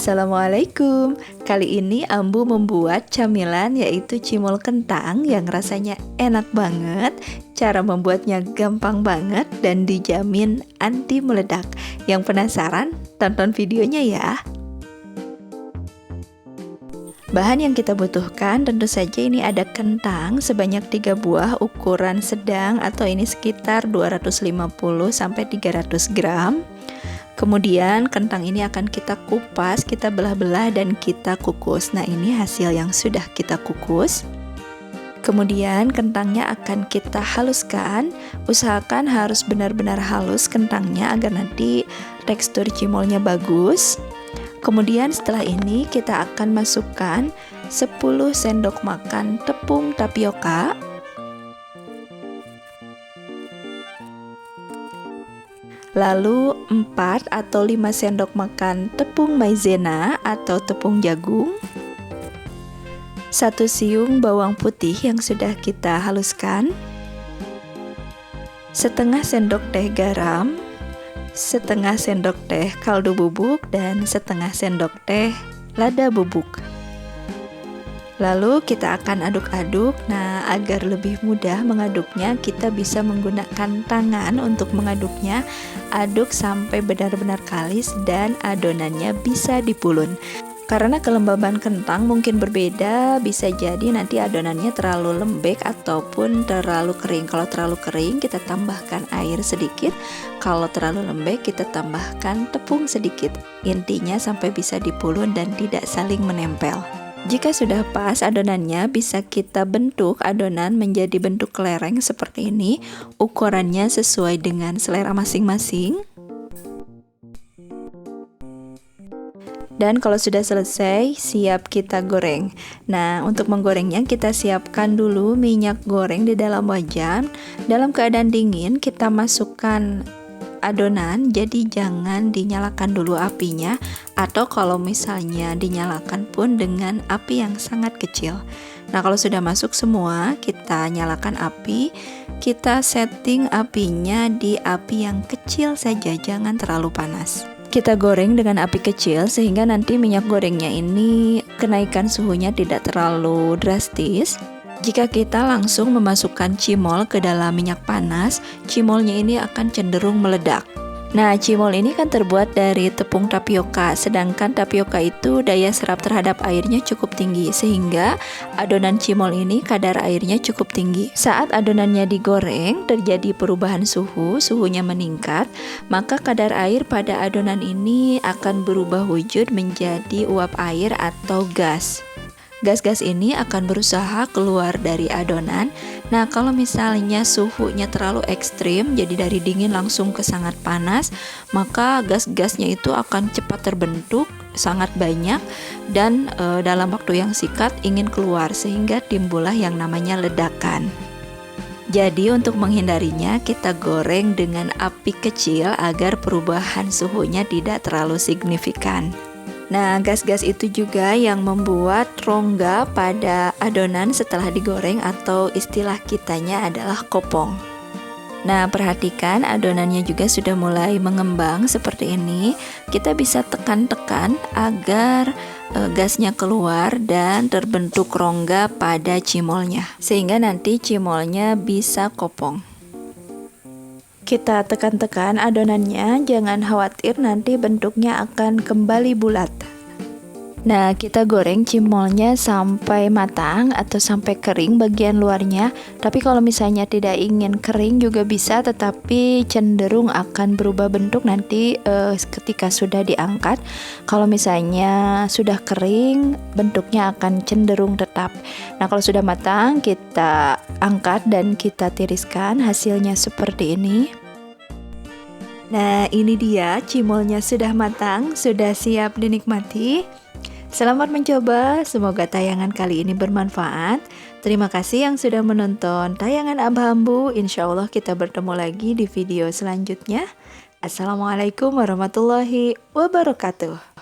Assalamualaikum. Kali ini Ambu membuat camilan yaitu cimol kentang yang rasanya enak banget. Cara membuatnya gampang banget dan dijamin anti meledak. Yang penasaran? Tonton videonya ya. Bahan yang kita butuhkan tentu saja ini ada kentang sebanyak 3 buah ukuran sedang atau ini sekitar 250 sampai 300 gram. Kemudian kentang ini akan kita kupas, kita belah-belah dan kita kukus. Nah, ini hasil yang sudah kita kukus. Kemudian kentangnya akan kita haluskan. Usahakan harus benar-benar halus kentangnya agar nanti tekstur cimolnya bagus. Kemudian setelah ini kita akan masukkan 10 sendok makan tepung tapioka, lalu 4 atau 5 sendok makan tepung maizena atau tepung jagung, 1 siung bawang putih yang sudah kita haluskan, setengah sendok teh garam, setengah sendok teh kaldu bubuk, dan setengah sendok teh lada bubuk. Lalu kita akan aduk-aduk. Nah, agar lebih mudah mengaduknya, kita bisa menggunakan tangan untuk mengaduknya. Aduk sampai benar-benar kalis dan adonannya bisa dipulun. Karena kelembaban kentang mungkin berbeda, bisa jadi nanti adonannya terlalu lembek ataupun terlalu kering. Kalau terlalu kering, kita tambahkan air sedikit. Kalau terlalu lembek, kita tambahkan tepung sedikit. Intinya sampai bisa dipulun dan tidak saling menempel. Jika sudah pas adonannya, bisa kita bentuk adonan menjadi bentuk kelereng seperti ini. Ukurannya sesuai dengan selera masing-masing. Dan kalau sudah selesai, siap kita goreng. Nah, untuk menggorengnya kita siapkan dulu minyak goreng di dalam wajan. Dalam keadaan dingin, kita masukkan adonan, jadi jangan dinyalakan dulu apinya, atau kalau misalnya dinyalakan pun dengan api yang sangat kecil. Nah, kalau sudah masuk semua, kita nyalakan api, kita setting apinya di api yang kecil saja, jangan terlalu panas. Kita goreng dengan api kecil sehingga nanti minyak gorengnya ini kenaikan suhunya tidak terlalu drastis. Jika kita langsung memasukkan cimol ke dalam minyak panas, cimolnya ini akan cenderung meledak. Nah, cimol ini kan terbuat dari tepung tapioka, sedangkan tapioka itu daya serap terhadap airnya cukup tinggi, sehingga adonan cimol ini kadar airnya cukup tinggi. Saat adonannya digoreng, terjadi perubahan suhu, suhunya meningkat, maka kadar air pada adonan ini akan berubah wujud menjadi uap air atau gas. Gas-gas ini akan berusaha keluar dari adonan. Nah, kalau misalnya suhunya terlalu ekstrim, jadi dari dingin langsung ke sangat panas, maka gas-gasnya itu akan cepat terbentuk, sangat banyak, dan dalam waktu yang singkat ingin keluar, sehingga timbullah yang namanya ledakan. Jadi untuk menghindarinya, kita goreng dengan api kecil agar perubahan suhunya tidak terlalu signifikan. Nah, gas-gas itu juga yang membuat rongga pada adonan setelah digoreng, atau istilah kitanya adalah kopong. Nah, perhatikan adonannya juga sudah mulai mengembang seperti ini. Kita bisa tekan-tekan agar gasnya keluar dan terbentuk rongga pada cimolnya, sehingga nanti cimolnya bisa kopong. Kita tekan-tekan adonannya, jangan khawatir nanti bentuknya akan kembali bulat. Nah, kita goreng cimolnya sampai matang atau sampai kering bagian luarnya. Tapi kalau misalnya tidak ingin kering juga bisa, tetapi cenderung akan berubah bentuk nanti ketika sudah diangkat. Kalau misalnya sudah kering, bentuknya akan cenderung tetap. Nah, kalau sudah matang, kita angkat dan kita tiriskan. Hasilnya seperti ini. Nah, ini dia cimolnya sudah matang, sudah siap dinikmati. Selamat mencoba, semoga tayangan kali ini bermanfaat. Terima kasih yang sudah menonton tayangan Abah Ambu. Insya Allah kita bertemu lagi di video selanjutnya. Assalamualaikum warahmatullahi wabarakatuh.